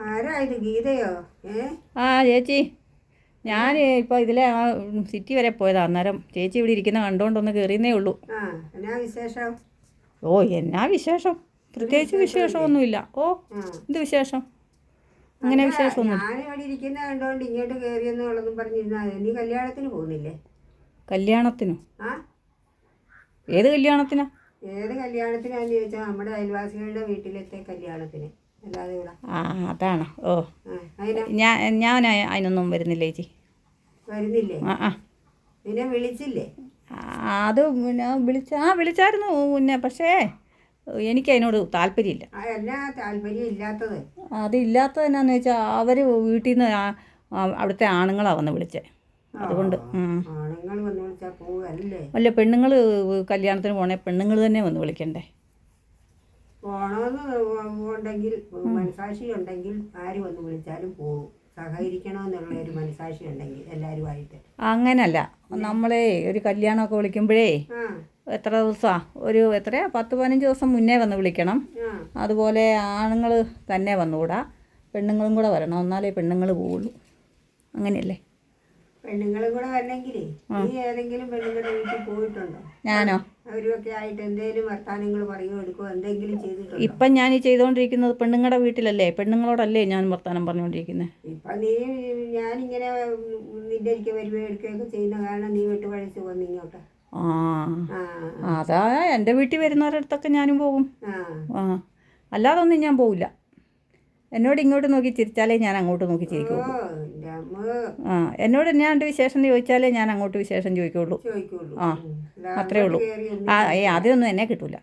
ആരാ ഇത്, ഗീതയോ? ആ ചേച്ചി, ഞാൻ ഇപ്പോൾ ഇതിലെ ആ സിറ്റി വരെ പോയതാ. അന്നേരം ചേച്ചി ഇവിടെ ഇരിക്കുന്ന കണ്ടുകൊണ്ടൊന്ന് കയറിയെന്നേ ഉള്ളൂ. എന്നാ വിശേഷം? ഓ, എന്നാ വിശേഷം? പ്രത്യേകിച്ച് വിശേഷമൊന്നുമില്ല. ഓ, എന്ത് വിശേഷം? അങ്ങനെ വിശേഷമൊന്നും. ഞാനിവിടെ ഇരിക്കുന്ന കണ്ടോണ്ട് ഇങ്ങോട്ട് കയറിയെന്നുള്ളതും പറഞ്ഞിരുന്നാ നീ കല്യാണത്തിന് പോകുന്നില്ലേ? കല്യാണത്തിനോ? ഏത് കല്യാണത്തിനാ? ഏത് കല്യാണത്തിനാന്ന് ചോദിച്ചാൽ നമ്മുടെ അയൽവാസികളുടെ വീട്ടിലത്തെ കല്യാണത്തിന്. അല്ലാതെ ഇവിടെ. അതാണോ? ഓ, ഞാൻ അതിനൊന്നും വരുന്നില്ല ചേച്ചി. വരുന്നില്ലേ? നിന്നെ വിളിച്ചില്ലേ? അത് വിളിച്ചായിരുന്നു മുന്നേ. പക്ഷേ എനിക്ക് അതിനോട് താല്പര്യമില്ല. എന്നാ താല്പര്യം ഇല്ലാത്തത്? അതില്ലാത്തത് എന്നാന്ന് വെച്ചാൽ അവർ വീട്ടിൽ നിന്ന് അവിടുത്തെ ആണുങ്ങളാണ് വന്ന് വിളിച്ചത്. അതുകൊണ്ട് ആണുങ്ങൾ വന്ന് വിളിച്ചാൽ പോവല്ലേ? അല്ല, പെണ്ണുങ്ങൾ കല്യാണത്തിന് പോണേ പെണ്ണുങ്ങൾ തന്നെ വന്ന് വിളിക്കണ്ടേ? പോണമെന്ന് ഉണ്ടെങ്കിൽ, മനസാക്ഷി ഉണ്ടെങ്കിൽ ആര് വന്ന് വിളിച്ചാലും പോകും. സഹകരിക്കണമെന്നുള്ള ഒരു മനസാക്ഷി ഉണ്ടെങ്കിൽ എല്ലാവരുമായിട്ട്. അങ്ങനല്ല, നമ്മളെ ഒരു കല്യാണമൊക്കെ വിളിക്കുമ്പോഴേ എത്ര ദിവസമാണ്, ഒരു എത്രയാ 10-15 ദിവസം മുന്നേ വന്ന് വിളിക്കണം. അതുപോലെ ആണുങ്ങൾ തന്നെ വന്നുകൂടാ, പെണ്ണുങ്ങളും കൂടെ വരണം. എന്നാലേ പെണ്ണുങ്ങൾ പോവുള്ളൂ. അങ്ങനെയല്ലേ? പെണ്ണുങ്ങളും കൂടെ വരണമെങ്കിലേ നീ ഏതെങ്കിലും പെണ്ണുങ്ങളുടെ വീട്ടിൽ പോയിട്ടുണ്ടോ? ഞാനോ? അവരൊക്കെ ആയിട്ട് എന്തെങ്കിലും വർത്താനങ്ങൾ പറയുകയോ എടുക്കുകയോ എന്തെങ്കിലും ചെയ്തിട്ടുണ്ടോ? ഇപ്പം ഞാൻ ഈ ചെയ്തുകൊണ്ടിരിക്കുന്നത് പെണ്ണുങ്ങളുടെ വീട്ടിലല്ലേ, പെണ്ണുങ്ങളോടല്ലേ ഞാൻ വർത്താനം പറഞ്ഞുകൊണ്ടിരിക്കുന്നത്. ഇപ്പം ഞാനിങ്ങനെ നിന്റെ എനിക്ക് വരുവോ എടുക്കുകയൊക്കെ ചെയ്യുന്ന കാരണം നീ വിട്ടുപഴിച്ച് വന്നു ഇങ്ങോട്ട്. അതാ എൻ്റെ വീട്ടിൽ വരുന്നവരുടെ അടുത്തൊക്കെ ഞാനും പോകും. അല്ലാതൊന്നും ഞാൻ പോവില്ല. എന്നോട് ഇങ്ങോട്ട് നോക്കി ചിരിച്ചാലേ ഞാൻ അങ്ങോട്ട് നോക്കി ചിരിക്കുള്ളൂ. എന്നോട് ഞാൻ എൻ്റെ വിശേഷം ചോദിച്ചാലേ ഞാൻ അങ്ങോട്ട് വിശേഷം ചോദിക്കുള്ളൂ. അത്രേ ഉള്ളൂ. അതിനൊന്നും എന്നെ കിട്ടൂല.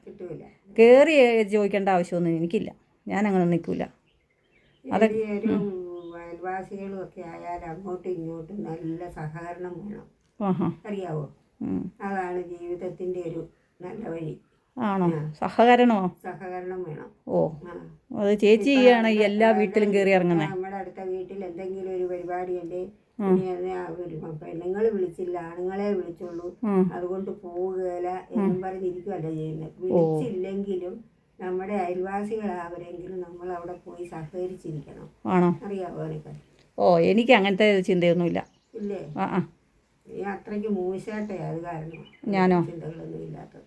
കയറി ചോദിക്കേണ്ട ആവശ്യമൊന്നും എനിക്കില്ല. ഞാൻ അങ്ങനെ നിൽക്കില്ല. അതൊക്കെ അയൽവാസികളും ഒക്കെ ആയാലും അങ്ങോട്ടും ഇങ്ങോട്ടും നല്ല സഹകരണം വേണം. അറിയാവോ? അതാണ് ജീവിതത്തിൻ്റെ ഒരു നല്ല വഴി. ആണോ? സഹകരണമോ? സഹകരണം വേണം. ഓ, അത് ചേച്ചിയാണ് എല്ലാ വീട്ടിലും കയറി ഇറങ്ങുന്നത്. നമ്മുടെ അടുത്ത വീട്ടിൽ എന്തെങ്കിലും ഒരു പരിപാടി ഉണ്ട്, പെണ്ണുങ്ങൾ വിളിച്ചില്ല, ആണുങ്ങളെ വിളിച്ചുള്ളൂ, അതുകൊണ്ട് പോവുകയില്ല എന്നും പറഞ്ഞിരിക്കുവല്ല ചെയ്യുന്നത്. വിളിച്ചില്ലെങ്കിലും നമ്മുടെ അയൽവാസികളാവരെങ്കിലും നമ്മൾ അവിടെ പോയി സഹകരിച്ചിരിക്കണം. ആണോ? അറിയാവോ എനിക്ക്? ഓ, എനിക്ക് അങ്ങനത്തെ ചിന്തയൊന്നുമില്ല. ഇല്ലേ? നീ അത്രയ്ക്ക് മൂശാട്ടെ, അത് കാരണം ഞാനോ? ചിന്തകളൊന്നും ഇല്ലാത്തത്.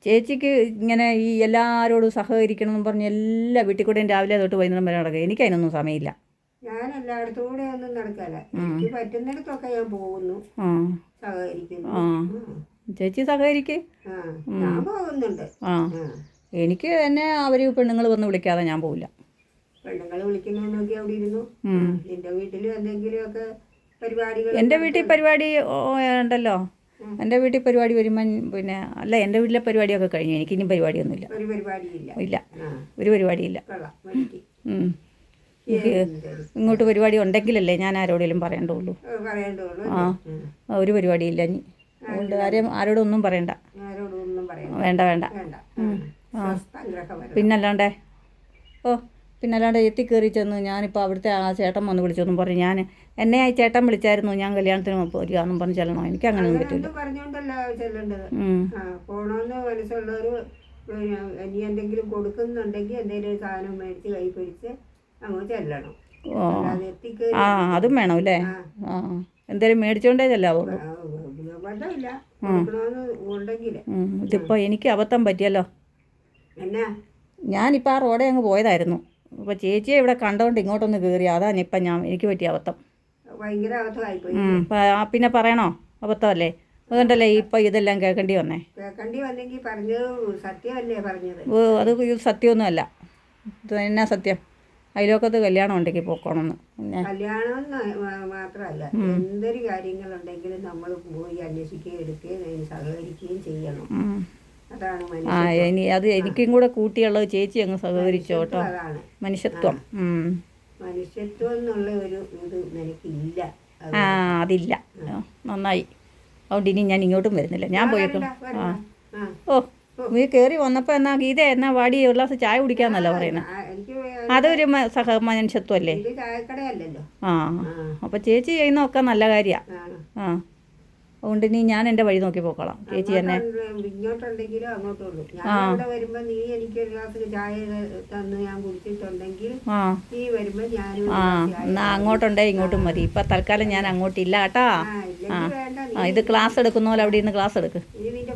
ചേച്ചിക്ക് ഇങ്ങനെ ഈ എല്ലാവരോടും സഹകരിക്കണം എന്ന് പറഞ്ഞ് എല്ലാ വീട്ടിൽ കൂടെയും രാവിലെ തൊട്ട് വൈകുന്നേരം വരെ നടക്കുക. എനിക്ക് അതിനൊന്നും സമയമില്ല. ഞാൻ എല്ലായിടത്തും കൂടെ ഒന്നും നടക്കല. എനിക്ക് പറ്റുന്നിടത്തൊക്കെ ഞാൻ പോകുന്നു, സഹകരിക്കുന്നു. ചേച്ചി സഹകരിക്ക്. ഞാൻ പോകുന്നുണ്ട്. എനിക്ക് തന്നെ അവർ പെണ്ണുങ്ങൾ വന്ന് വിളിക്കാതെ ഞാൻ പോവില്ല. പെണ്ണുങ്ങൾ വിളിക്കുന്ന നോക്കി അവിടെ ഇരുന്നു. നിന്റെ വീട്ടിലും എന്തെങ്കിലുമൊക്കെ പരിപാടികൾ? എൻ്റെ വീട്ടിൽ പരിപാടി ഉണ്ടല്ലോ. എൻ്റെ വീട്ടിൽ പരിപാടി വരുമ്പം പിന്നെ അല്ല, എൻ്റെ വീട്ടിലെ പരിപാടിയൊക്കെ കഴിഞ്ഞു. എനിക്കിനി പരിപാടിയൊന്നുമില്ല. ഒരു പരിപാടിയില്ല? ഇല്ല, ഒരു പരിപാടിയില്ല. എനിക്ക് ഇങ്ങോട്ട് പരിപാടി ഉണ്ടെങ്കിലല്ലേ ഞാൻ ആരോടെങ്കിലും പറയേണ്ടുള്ളൂ. ഒരു പരിപാടിയില്ല ഇനി. അതുകൊണ്ട് ആരോടൊന്നും പറയണ്ട. വേണ്ട. പിന്നല്ലാണ്ടേ എത്തിക്കയറി ചെന്ന് ഞാനിപ്പോൾ അവിടുത്തെ ആ ചേട്ടൻ വന്ന് വിളിച്ചൊന്നും പറഞ്ഞു. എന്നെ ആ ചേട്ടൻ വിളിച്ചായിരുന്നു, ഞാൻ കല്യാണത്തിന് വരികയെന്നും പറഞ്ഞ് ചെല്ലണോ? എനിക്ക് അങ്ങനെയൊന്നും പറ്റില്ല. പറഞ്ഞോണ്ടല്ലോ ചെല്ലേണ്ടത്. പോണമെന്ന് മനസ്സുള്ളവർ ഇനി എന്തെങ്കിലും കൊടുക്കുന്നുണ്ടെങ്കിൽ എന്തെങ്കിലും ഒരു സാധനം മേടിച്ച് കൈ പിടിച്ച് അങ്ങോട്ട് ചെല്ലണം. അതും വേണം അല്ലേ? എന്തേലും മേടിച്ചോണ്ടേ ചെല്ലാവുള്ളൂ. കുഴപ്പമില്ല, ഉണ്ടെങ്കിൽ. ഇതിപ്പോൾ എനിക്ക് അബദ്ധം പറ്റിയല്ലോ. എന്നാ? ഞാനിപ്പോൾ ആ റോഡേ അങ്ങ് പോയതായിരുന്നു. അപ്പോൾ ചേച്ചിയെ ഇവിടെ കണ്ടുകൊണ്ട് ഇങ്ങോട്ടൊന്ന് കയറി. അതാണ് ഇപ്പം എനിക്ക് പറ്റിയ അബദ്ധം. ഭയങ്കര അബദ്ധമായിപ്പോയി. പിന്നെ പറയണോ? അബദ്ധമല്ലേ? അതുകൊണ്ടല്ലേ ഇപ്പം ഇതെല്ലാം കേൾക്കേണ്ടി വന്നേ. കേൾക്കേണ്ടി വന്നെങ്കിൽ പറഞ്ഞത് സത്യമല്ലേ പറഞ്ഞത്? അത് സത്യമൊന്നുമല്ല. എന്നാ സത്യം? അതിലൊക്കത്ത് കല്യാണം ഉണ്ടെങ്കിൽ പോക്കണമെന്ന്. കല്യാണം മാത്രമല്ല, എന്തൊരു കാര്യങ്ങളുണ്ടെങ്കിലും നമ്മൾ പോയി അന്വേഷിക്കുകയും എടുക്കുകയും സഹകരിക്കുകയും ചെയ്യണം. ഇനി അത് എനിക്കും കൂടെ കൂട്ടിയുള്ളത് ചേച്ചി അങ്ങ് സഹകരിച്ചോ കേട്ടോ. മനുഷ്യത്വം. മനുഷ്യത്വം എന്നുള്ള ഒരു ഇത് നിനക്കില്ല. അതില്ല. നന്നായി. അതുകൊണ്ട് ഇനി ഞാൻ ഇങ്ങോട്ടും വരുന്നില്ല. ഞാൻ പോയേക്കും. ഓ, നീ കയറി വന്നപ്പോൾ എന്നാ ഗീത എന്നാ വാടി ഒരു ഗ്ലാസ് ചായ കുടിക്കാന്നല്ല പറയുന്നത്. അതൊരു മനുഷ്യത്വം അല്ലേ? അപ്പോൾ ചേച്ചി ചെയ്യുന്നതൊക്കെ നല്ല കാര്യമാണ്. അതുകൊണ്ട് ഇനി ഞാൻ എൻ്റെ വഴി നോക്കി പോക്കോളാം. ചേച്ചി തന്നെ ഇങ്ങോട്ടുണ്ടെങ്കിലും അങ്ങോട്ടുള്ളൂ. ഞാൻ ഇവിടെ വരുമ്പോ നീ എനിക്ക് ഒരു ഗ്ലാസ് ചായ തന്ന് ഞാൻ കുടിച്ചിട്ടുണ്ടെങ്കിൽ നീ വരുമ്പോ ഞാനും എന്നാ അങ്ങോട്ടുണ്ടേ ഇങ്ങോട്ടും മതി. ഇപ്പം തൽക്കാലം ഞാൻ അങ്ങോട്ടില്ല കേട്ടാ. ഇല്ലെങ്കിൽ വേണ്ട. ഇത് ക്ലാസ് എടുക്കുന്ന പോലെ അവിടെ ഇരുന്ന് ക്ലാസ് എടുക്ക്. ഇനി നിന്റെ